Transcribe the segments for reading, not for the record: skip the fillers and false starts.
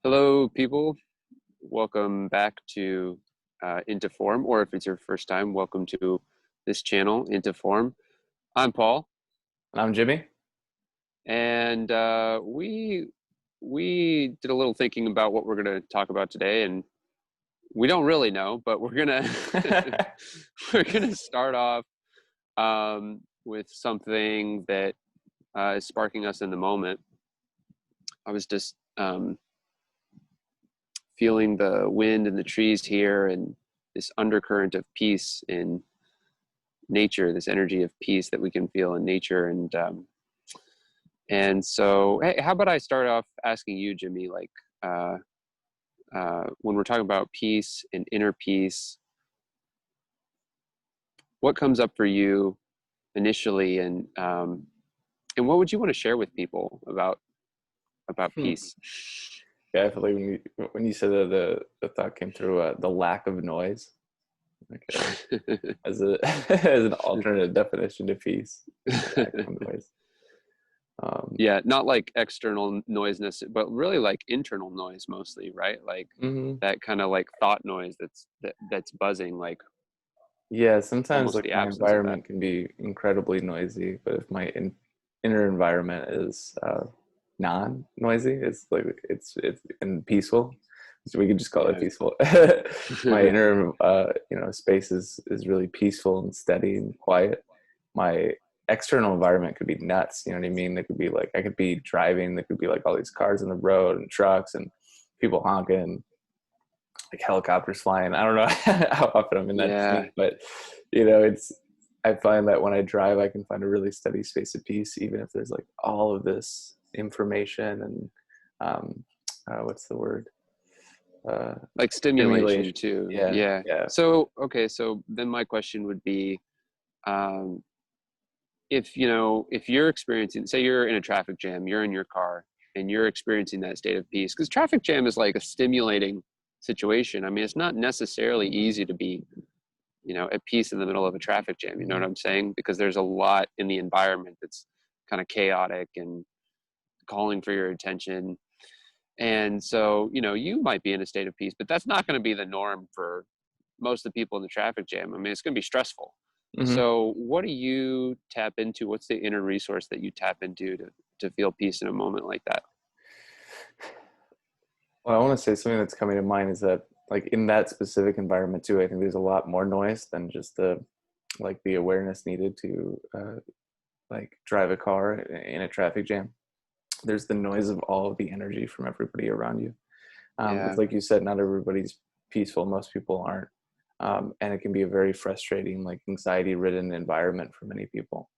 Hello, people. Welcome back to Into Form, or if it's your first time, welcome to this channel, Into Form. I'm Paul, I'm Jimmy. and we did a little thinking about what we're going to talk about today, and we don't really know, but we're gonna we're gonna start off with something that is sparking us in the moment. I was just feeling the wind and the trees here and this undercurrent of peace in nature, this energy of peace that we can feel in nature. And so, hey, how about I start off asking you, Jimmy, like when we're talking about peace and inner peace, what comes up for you initially, and what would you want to share with people about Hmm. peace? Yeah, I feel like when you said that the thought came through the lack of noise, like as a as an alternate definition to peace, the lack of noise. Um, Yeah, not like external noiseness, but really like internal noise mostly, right? Like mhm. that kind of like thought noise that's buzzing, like Yeah, sometimes almost like the my absence of that. environment can be incredibly noisy, but if my inner environment is non-noisy, it's and peaceful. So we could just call it Yeah. peaceful. My inner space is really peaceful and steady and quiet. My external environment could be nuts, you know what I mean? It could be like I could be driving, there could be like all these cars on the road and trucks and people honking, like helicopters flying. I don't know how often I'm in that Yeah. scene, but it's, I find that when I drive, I can find a really steady space of peace, even if there's like all of this information and what's the word? Like stimulation Stimulation. too. Yeah, Yeah. yeah. So, okay, so then my question would be, um, if you're experiencing, say you're in a traffic jam, you're in your car and you're experiencing that state of peace, because traffic jam is like a stimulating situation. I mean, it's not necessarily easy to be, at peace in the middle of a traffic jam. You know what Mhm. I'm saying? Because there's a lot in the environment that's kind of chaotic and calling for your attention. And so, you might be in a state of peace, but that's not going to be the norm for most of the people in the traffic jam. I mean, it's going to be stressful. Mhm. So, what do you tap into? What's the inner resource that you tap into to feel peace in a moment like that? Well, I want to say something that's coming to mind is that like in that specific environment too, I think there's a lot more noise than just the awareness needed to like drive a car in a traffic jam. There's the noise of all of the energy from everybody around you. Because Yeah. like you said, not everybody's peaceful. Most people aren't. And it can be a very frustrating, like anxiety ridden environment for many people.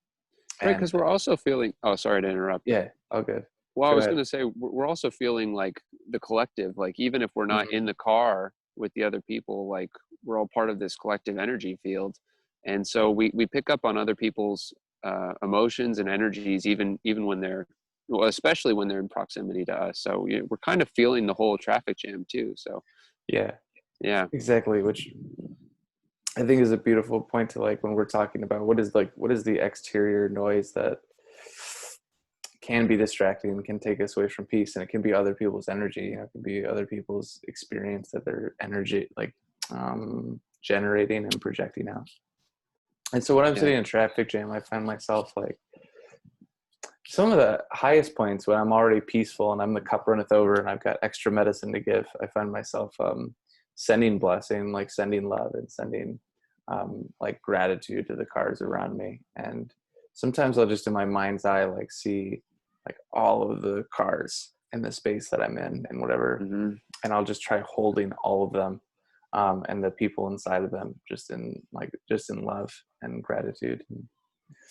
Right. And Because we're also feeling, oh, sorry to interrupt. yeah, all good. Well, I Go was ahead. going to say, we're also feeling like the collective, like even if we're not Hmm. in the car with the other people, like we're all part of this collective energy field. And so we pick up on other people's emotions and energies, even when they're, well, especially when they're in proximity to us. So we're kind of feeling the whole traffic jam too. So Yeah, yeah. exactly. Which I think is a beautiful point to like when we're talking about what is the exterior noise that can be distracting and can take us away from peace, and it can be other people's energy, it can be other people's experience that their energy like generating and projecting out. And so when I'm Yeah. sitting in a traffic jam, I find myself like some of the highest points when I'm already peaceful and I'm the cup runneth over and I've got extra medicine to give. I find myself sending blessing, like sending love and sending like gratitude to the cars around me. And sometimes I'll just in my mind's eye like see like all of the cars in the space that I'm in and whatever, Hmm. and I'll just try holding all of them, and the people inside of them just in love and gratitude.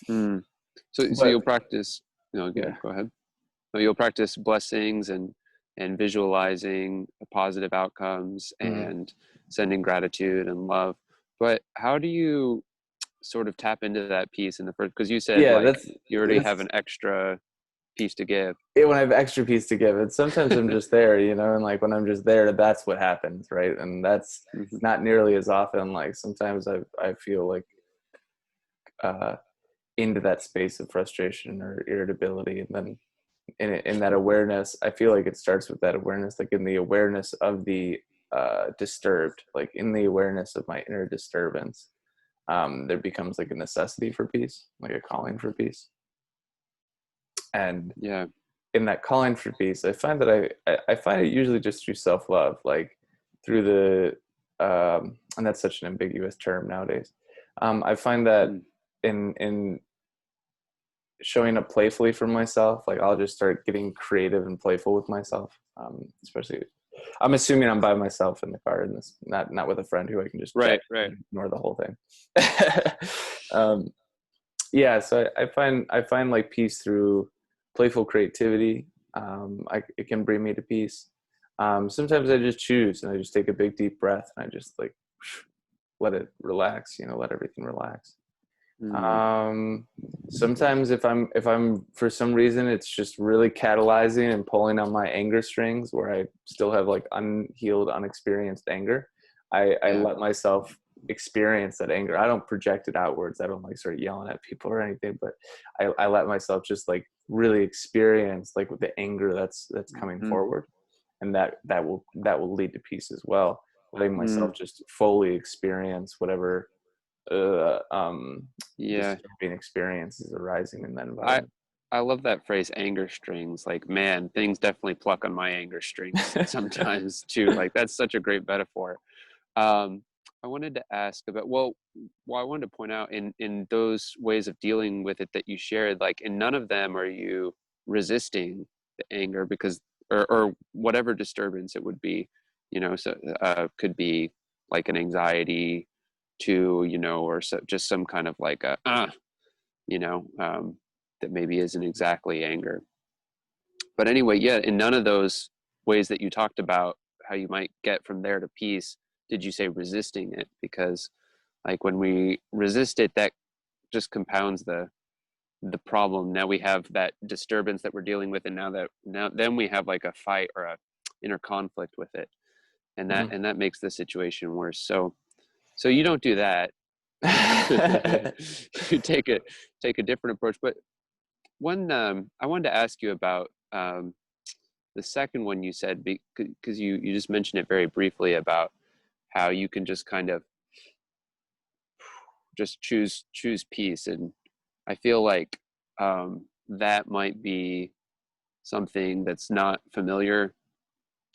Mm. So But you'll practice, yeah. go ahead. So you'll practice blessings and visualizing positive outcomes Mhm. and sending gratitude and love. But how do you sort of tap into that piece in the first? Because you said Yeah, like that's you already have that's an extra piece to give. it. When I have extra piece to give, and sometimes I'm just there, and like when I'm just there, that's what happens, right? And that's Hmm. not nearly as often. Like sometimes I feel like uh into that space of frustration or irritability, and then in that awareness, I feel like it starts with that awareness, like in the awareness of the disturbed, like in the awareness of my inner disturbance, there becomes like a necessity for peace, like a calling for peace. And Yeah. in that calling for peace, I find that I find it usually just through self-love, like through the and that's such an ambiguous term nowadays. I find that Mm. in showing up playfully for myself, like I'll just start getting creative and playful with myself. Especially, I'm assuming I'm by myself in the car, and this not with a friend who I can just chat Right. and ignore the whole thing. um, yeah, so I find like peace through playful creativity. It can bring me to peace. Sometimes I just choose and I just take a big deep breath and I just like let it relax, let everything relax. Mm. Um, Sometimes if I'm for some reason it's just really catalyzing and pulling on my anger strings where I still have like unhealed, unexperienced anger, I Yeah. let myself experience that anger. I don't project it outwards. I don't like start yelling at people or anything, but I let myself just like really experience like the anger that's coming Mm. forward, and that will lead to peace as well. Letting myself Mm. just fully experience whatever uh, um, Yeah. disturbing experiences arising in that I environment. I love that phrase, anger strings. Like, man, things definitely pluck on my anger strings sometimes too. Like, that's such a great metaphor. Um, I wanted to ask about, I wanted to point out in those ways of dealing with it that you shared, like in none of them are you resisting the anger because, or whatever disturbance it would be, so could be like an anxiety to, or so, just some kind of like you know, um, that maybe isn't exactly anger. But anyway, yeah, in none of those ways that you talked about how you might get from there to peace, did you say resisting it? Because like when we resist it, that just compounds the problem. Now we have that disturbance that we're dealing with, and now then we have like a fight or a inner conflict with it, and that Mhm. and that makes the situation worse. So you don't do that. You take a different approach. But one I wanted to ask you about the second one you said, because you just mentioned it very briefly about how you can just kind of just choose peace, and I feel like that might be something that's not familiar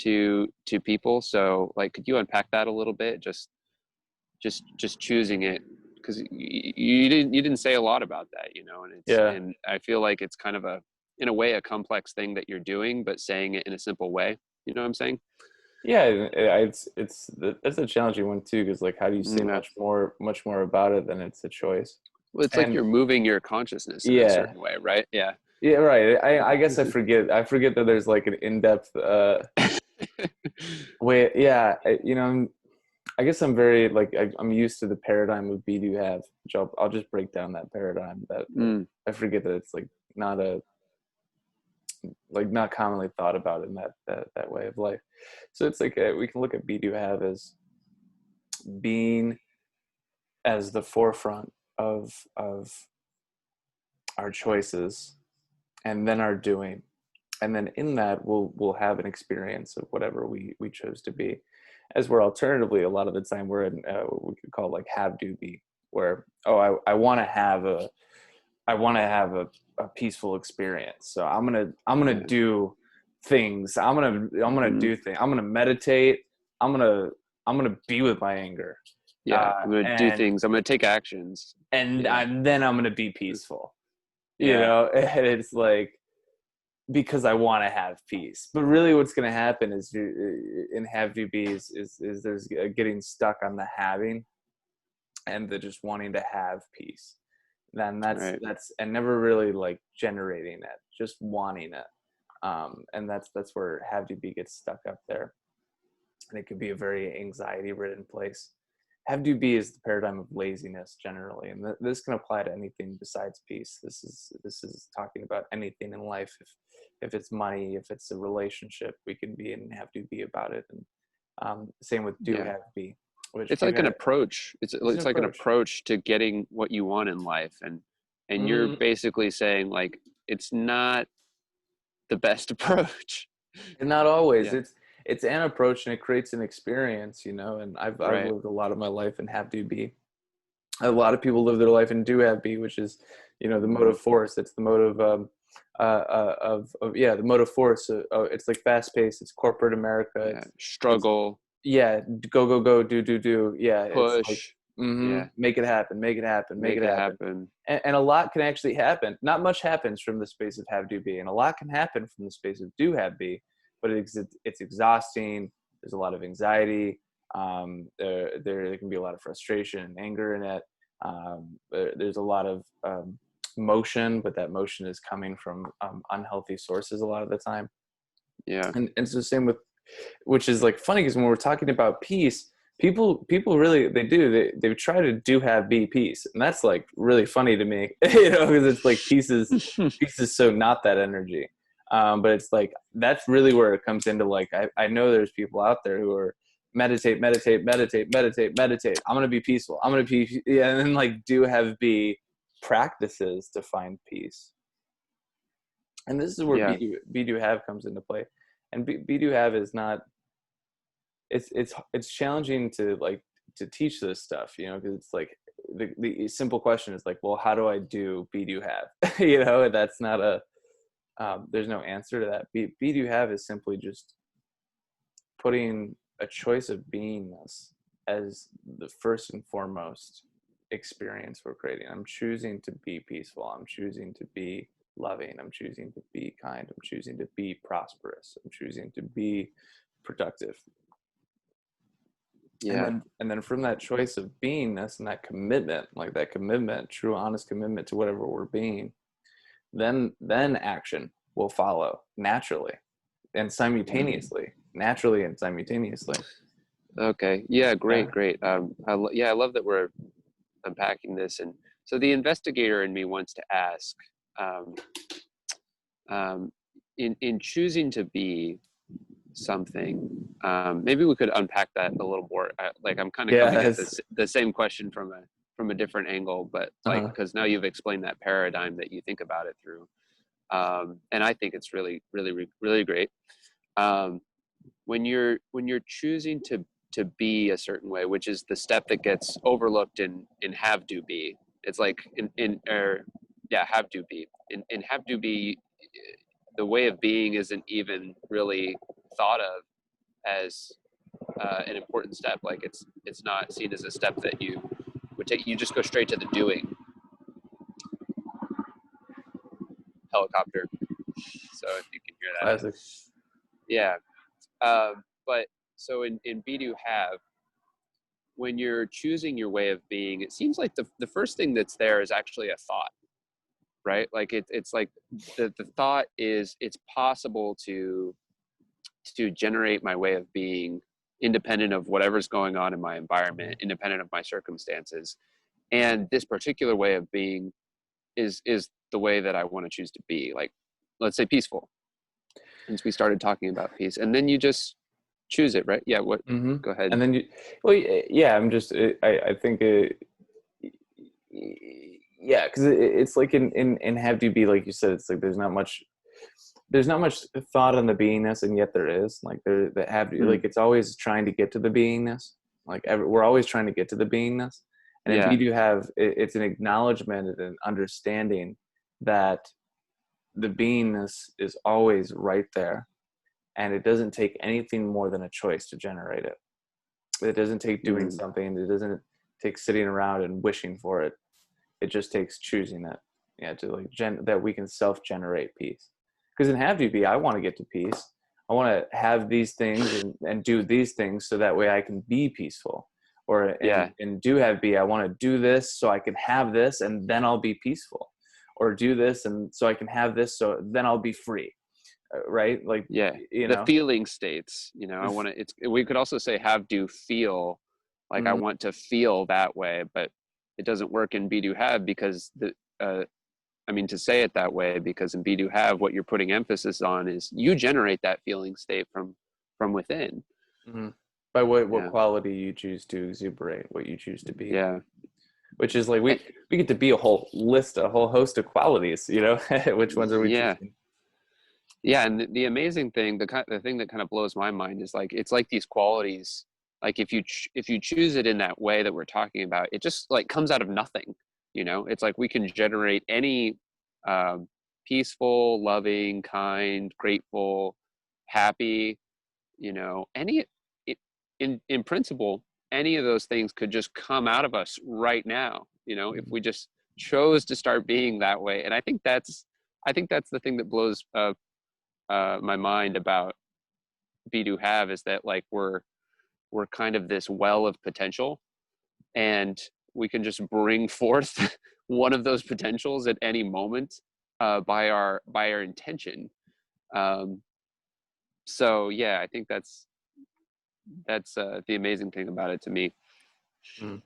to people. So like, could you unpack that a little bit? Just choosing it, because you didn't say a lot about that, Yeah, and I feel like it's kind of in a way a complex thing that you're doing, but saying it in a simple way. You know what I'm saying? yeah. That's a challenging one too, because like, how do you say Yeah. much more about it than it's a choice? Well, it's like And you're moving your consciousness in a yeah, certain way, right? Yeah. yeah, right. I guess I forget that there's like an in-depth way. Yeah, I guess I'm very like I'm used to the paradigm of be do have, which I'll just break down that paradigm. That Mm, I forget that it's like not a like not commonly thought about in that way of life. So it's like we can look at be do have as being as the forefront of our choices, and then our doing, and then in that we'll have an experience of whatever we chose to be. As we're alternatively a lot of the time we're in what we could call like have do be, where I want to have a peaceful experience, so I'm gonna yeah. do things. I'm gonna Hmm. do things. I'm gonna meditate. I'm gonna be with my anger, Yeah. I'm gonna do and things. I'm gonna take actions. Yeah. then I'm gonna be peaceful. Yeah. And it's like, because I want to have peace. But really, what's going to happen is in have do be is there's getting stuck on the having and the just wanting to have peace. Then that's Right. that's and never really like generating it, just wanting it. And that's where have do be gets stuck up there, and it could be a very anxiety ridden place. Have do be is the paradigm of laziness generally, and this can apply to anything besides peace. This is talking about anything in life. If it's money, if it's a relationship, we can be in have do be about it. And same with do Yeah. have be, which It's do like an have approach. It's is an it's like an approach. approach to getting what you want in life, and you're Mm, basically saying like it's not the best approach. And not always. Yeah. It's an approach, and it creates an experience, you know. And I've Right. lived a lot of my life and have do be. A lot of people live their life and do have be, which is, you know, the motive force. It's the motive of yeah, the motive force. It's like fast paced. It's corporate America. Yeah. It's Struggle, yeah, go go go, do. Yeah, it's like push. Yeah. make it happen, make it happen, make it Make it happen. happen. And a lot can actually happen. Not much happens from the space of have do be, and a lot can happen from the space of do have be, but it's exhausting. There's a lot of anxiety. There can be a lot of frustration and anger in it. There's a lot of motion, but that motion is coming from unhealthy sources a lot of the time. Yeah. And it's the same with, which is like funny, because when we're talking about peace, people really, they try to do have be peace, and that's like really funny to me. You know, because it's like peace is so not that energy. But it's like that's really where it comes into, like, I know there's people out there who are meditate. I'm gonna be peaceful. I'm gonna be, yeah, and then like do have be practices to find peace. And this is where Yeah. be do have comes into play. And be do have is not, it's challenging to like to teach this stuff, you know, because it's like the simple question is like, well, how do I do be do have? You know, and that's not a there's no answer to that. Be do have is simply just putting a choice of beingness as the first and foremost experience we're creating. I'm choosing to be peaceful. I'm choosing to be loving. I'm choosing to be kind. I'm choosing to be prosperous. I'm choosing to be productive. Yeah. And then from that choice of beingness and that commitment, like that commitment, true honest commitment to whatever we're being, then action will follow naturally and simultaneously. Naturally and simultaneously. Okay. Yeah. Yeah. Great. Great. Yeah, I love that we're unpacking this. And so the investigator in me wants to ask, um, in choosing to be something, maybe we could unpack that a little more. Like I'm kind of Yeah. coming at the same question from a different angle, but like, Uh-huh. because now you've explained that paradigm that you think about it through, and I think it's really, really, really great. Um, when you're choosing to be a certain way, which is the step that gets overlooked in have do be. It's like in or yeah, have do be. In have do be, the way of being isn't even really thought of as an important step. Like it's not seen as a step that you would take. You just go straight to the doing. Helicopter. So if you can hear that, Classic. yeah. But so in be do have, when you're choosing your way of being, it seems like the first thing that's there is actually a thought, right? Like it's like the thought is it's possible to generate my way of being independent of whatever's going on in my environment, independent of my circumstances. And this particular way of being is the way that I want to choose to be. Like, let's say peaceful, since we started talking about peace. And then you just choose it, right? Yeah, what, Mm-hmm. go ahead. And then well, yeah, I think yeah, because it's like in have to be, like you said, it's like there's not much thought on the beingness, and yet there is, like there that have to, Hmm. like it's always trying to get to the beingness, like we're always trying to get to the beingness. And if you Yeah. do have it's an acknowledgement and an understanding that the beingness is always right there, and it doesn't take anything more than a choice to generate it. It doesn't take doing Mm. something. It doesn't take sitting around and wishing for it. It just takes choosing it. Yeah, to like that we can self-generate peace. Because in have to be, I want to get to peace. I want to have these things and do these things so that way I can be peaceful. Or Yeah. and do have be, I want to do this so I can have this and then I'll be peaceful. Or do this and so I can have this so then I'll be free. Right? Like, Yeah. you The know. feeling states, I want to, we could also say have do feel, like I Mm, want to feel that way, but it doesn't work in be do have because I mean, to say it that way, because in be do have, what you're putting emphasis on is you generate that feeling state from within. mm. By what Yeah. quality you choose to exuberate, what you choose to be. Yeah. Which is like And, we get to be a whole host of qualities, you know. Which ones are we yeah. choosing? Yeah, and the amazing thing, the thing that kind of blows my mind is like it's like these qualities. Like if you choose it in that way that we're talking about, it just like comes out of nothing. You know, it's like we can generate any um, peaceful, loving, kind, grateful, happy. You know, any it, in principle, any of those things could just come out of us right now. You know, if we just chose to start being that way. And I think that's the thing that blows my mind about be do have is that like we're kind of this well of potential, and we can just bring forth one of those potentials at any moment by our intention. Um, so yeah, I think that's the amazing thing about it to me. Mm.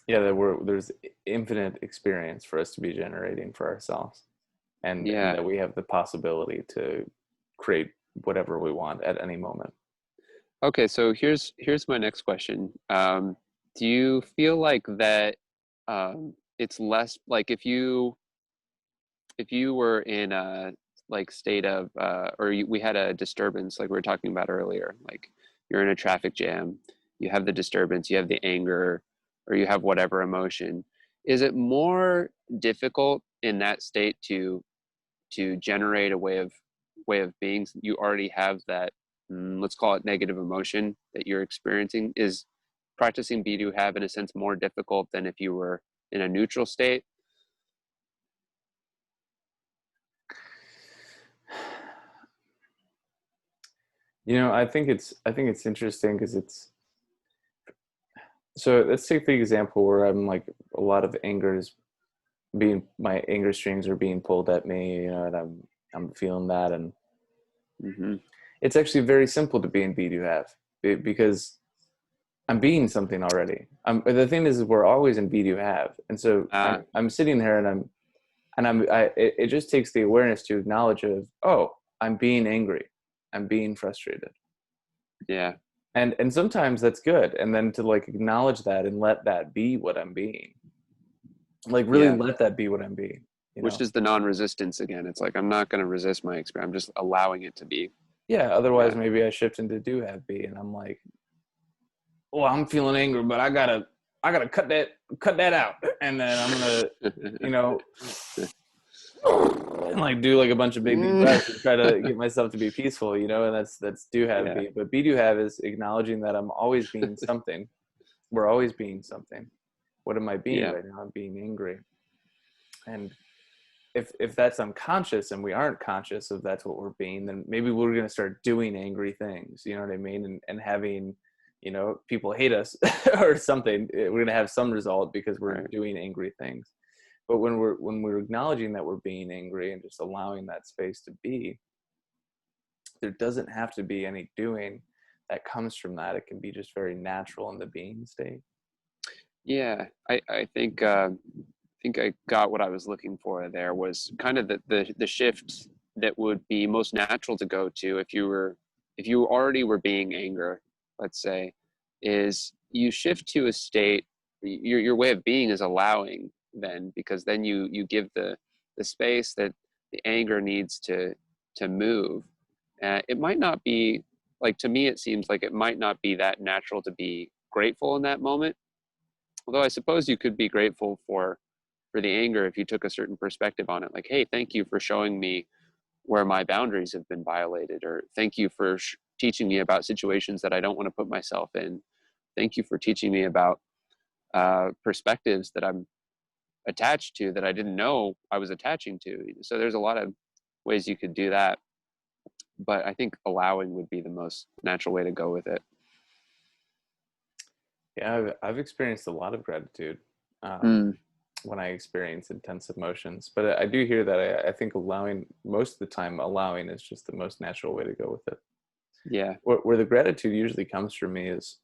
Yeah, there's infinite experience for us to be generating for ourselves, and Yeah. that we have the possibility to create whatever we want at any moment. Okay, so here's my next question. Do you feel like that it's less like if you were in a like state of we had a disturbance like we were talking about earlier, like you're in a traffic jam, you have the disturbance, you have the anger, or you have whatever emotion, is it more difficult in that state to generate a way of being? You already have that, let's call it negative emotion that you're experiencing. Is practicing be do have in a sense more difficult than if you were in a neutral state? I think it's interesting because it's so let's take the example where I'm like a lot of anger is being my anger strings are being pulled at me, and I'm feeling that, and Hmm. it's actually very simple to be in be do have because I'm being something already. The thing is we're always in be do have, and so uh I'm sitting there it just takes the awareness to acknowledge of, oh, I'm being angry, I'm being frustrated, yeah. and sometimes that's good, and then to like acknowledge that and let that be what I'm being, like really Yeah, let that be what I'm being, you which know. is the non-resistance again. It's like I'm not going to resist my experience, I'm just allowing it to be. Yeah, otherwise Yeah. maybe I shift into do have be, and I'm like, well, I'm feeling angry, but I gotta cut that out, and then I'm gonna, you know, and like do like a bunch of big deep breaths and try to get myself to be peaceful, and that's do have Yeah. be. But be do have is acknowledging that I'm always being something. We're always being something. What am I being Yeah. right now? I'm being angry. And if that's unconscious and we aren't conscious of that's what we're being, then maybe we're gonna start doing angry things. You know what I mean? And having, people hate us or something. We're gonna have some result because we're Right. doing angry things. But when we're acknowledging that we're being angry and just allowing that space to be, there doesn't have to be any doing that comes from that. It can be just very natural in the being state. Yeah, I think I got what I was looking for. There was kind of the shift that would be most natural to go to if you already were being anger, let's say, is you shift to a state. Your way of being is allowing then, because then you give the space that the anger needs to move. It might not be like, to me it seems like it might not be that natural to be grateful in that moment. Although I suppose you could be grateful for the anger if you took a certain perspective on it, like, hey, thank you for showing me where my boundaries have been violated, or thank you for teaching me about situations that I don't want to put myself in. Thank you for teaching me about perspectives that I'm attached to that I didn't know I was attaching to. So there's a lot of ways you could do that, but I think allowing would be the most natural way to go with it. Yeah, I've experienced a lot of gratitude um, Mm, when I experience intense emotions. But I do hear that I think allowing, most of the time, allowing is just the most natural way to go with it. yeah. Where the gratitude usually comes from me is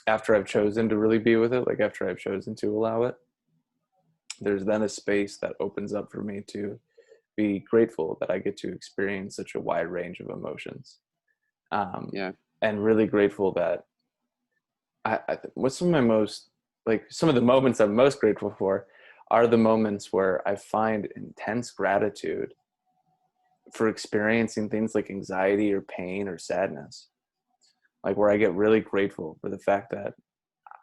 after I've chosen to really be with it, like after I've chosen to allow it, there's then a space that opens up for me to be grateful that I get to experience such a wide range of emotions. Um, Yeah. and really grateful that what's some of my most, like some of the moments I'm most grateful for are the moments where I find intense gratitude for experiencing things like anxiety or pain or sadness, like where I get really grateful for the fact that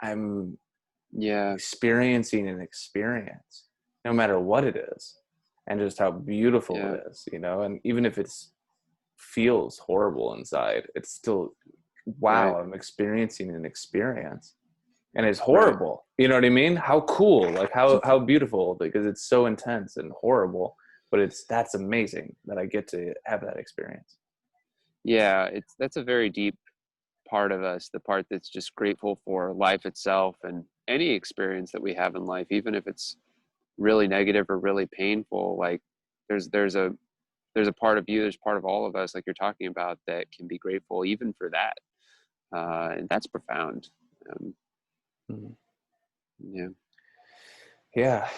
I'm Yeah. experiencing an experience, no matter what it is, and just how beautiful Yeah. it is, you know. And even if it's feels horrible inside, it's still, Right. wow, I'm experiencing an experience, and it's Right. horrible. You know what I mean? How cool, like how beautiful, because it's so intense and horrible, but that's amazing that I get to have that experience. Yeah. That's a very deep part of us, the part that's just grateful for life itself and any experience that we have in life, even if it's really negative or really painful. Like there's a there's a part of you, there's part of all of us, like you're talking about, that can be grateful even for that. And that's profound. Um, Mhm. yeah. Yeah.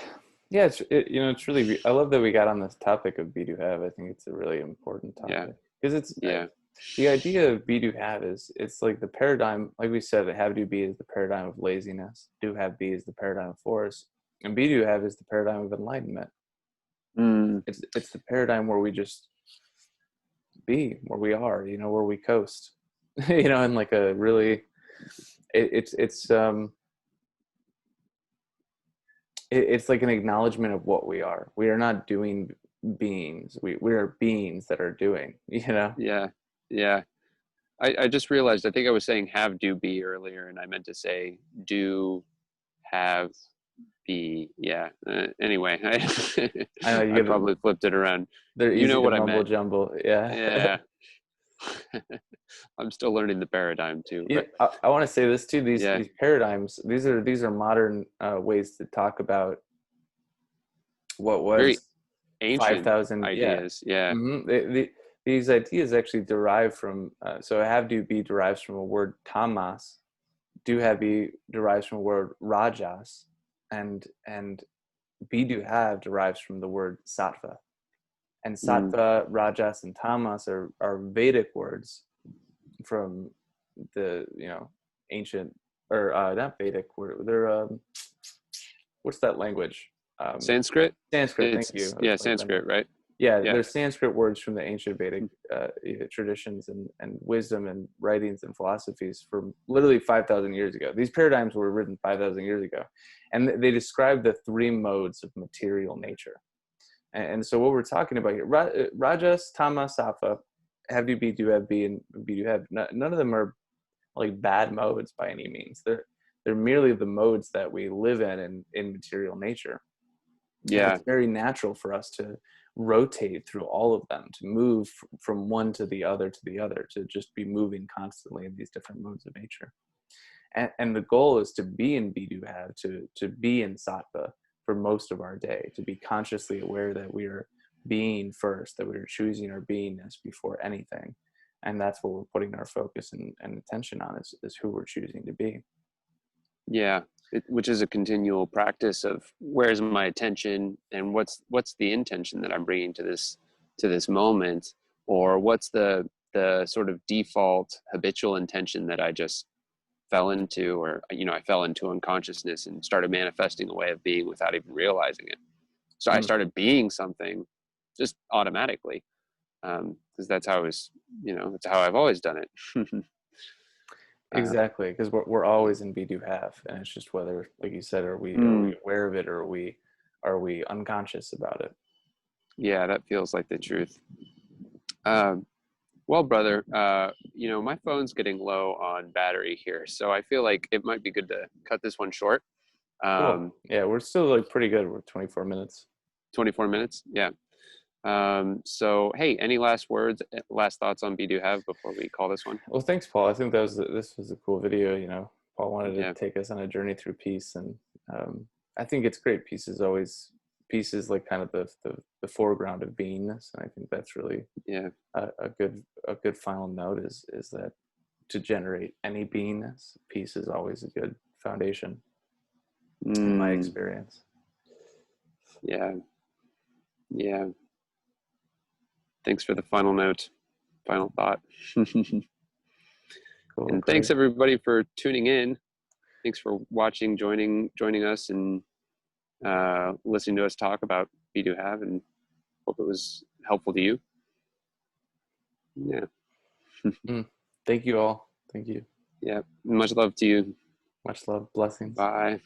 Yeah, you know, it's really, I love that we got on this topic of be do have. I think it's a really important Yeah. topic because Yeah. the idea of be do have is, it's like the paradigm, like we said, that have do be is the paradigm of laziness, do have be is the paradigm of force, and be do have is the paradigm of enlightenment. Mm, It's the paradigm where we just be where we are, you know, where we coast, you know, in like a really, it's it's like an acknowledgement of what we are. We are not doing beings. We are beings that are doing, you know? yeah. Yeah. I just realized, I think I was saying have, do, be earlier, and I meant to say do, have, be. Yeah. Anyway, I know I you get, probably flipped it around. they're You know easy to what I mumble meant. jumble. Yeah. Yeah. I'm still learning the paradigm too, Yeah, but I want to say this too. yeah, These paradigms, these are modern ways to talk about what very was five ancient thousand. Yeah. ideas. Yeah. These ideas actually derive from. So have do be derives from a word tamas. Do have be derives from a word rajas, and be do have derives from the word sattva. And Mm, sattva, rajas, and tamas are Vedic words from the, you know, ancient, or not Vedic word. They're what's that language? Um, Sanskrit. Sanskrit. Thank you. It's, I was yeah, blanking on that. Sanskrit, right? Yeah, Yeah. they're Sanskrit words from the ancient Vedic traditions and wisdom and writings and philosophies from literally 5,000 years ago. These paradigms were written 5,000 years ago, and they describe the three modes of material nature. And so what we're talking about here, rajas, tamas, sattva, have you be, do have be, and be do have. None of them are like bad modes by any means. They're merely the modes that we live in material nature. And Yeah. it's very natural for us to rotate through all of them, to move from one to the other to the other, to just be moving constantly in these different modes of nature. And the goal is to be in Bidu have, to be in Sattva for most of our day, to be consciously aware that we are being first, that we are choosing our beingness before anything. And that's what we're putting our focus and attention on, is who we're choosing to be. Yeah. Which is a continual practice of where's my attention, and what's the intention that I'm bringing to this moment, or what's the sort of default habitual intention that I just fell into, or I fell into unconsciousness and started manifesting a way of being without even realizing it. So I Mm, started being something just automatically, because that's how I was, that's how I've always done it. uh, exactly, because we're always in be do have, and it's just whether, like you said, are we mm, aware of it, or are we unconscious about it? yeah, that feels like the truth. Um, well, brother, my phone's getting low on battery here, so I feel like it might be good to cut this one short. Cool. Um, Yeah, we're still like pretty good. We're 24 minutes. 24 minutes. Yeah. So, hey, any last words, last thoughts on Be Do Have before we call this one? Well, thanks, Paul. I think this was a cool video. You know, Paul wanted to Yeah. take us on a journey through peace, and I think it's great. Peace is like kind of the foreground of beingness, and I think that's really Yeah. a good final note, is that to generate any beingness, peace is always a good foundation, in my Mm, experience. yeah. Yeah. Thanks for the final note, final thought. Cool, And thanks great. everybody for tuning in. Thanks for watching, joining us, and listening to us talk about Be Do Have, and hope it was helpful to you. Yeah. Mm. Thank you all. Thank you. Yeah. Much love to you. Much love. Blessings. Bye.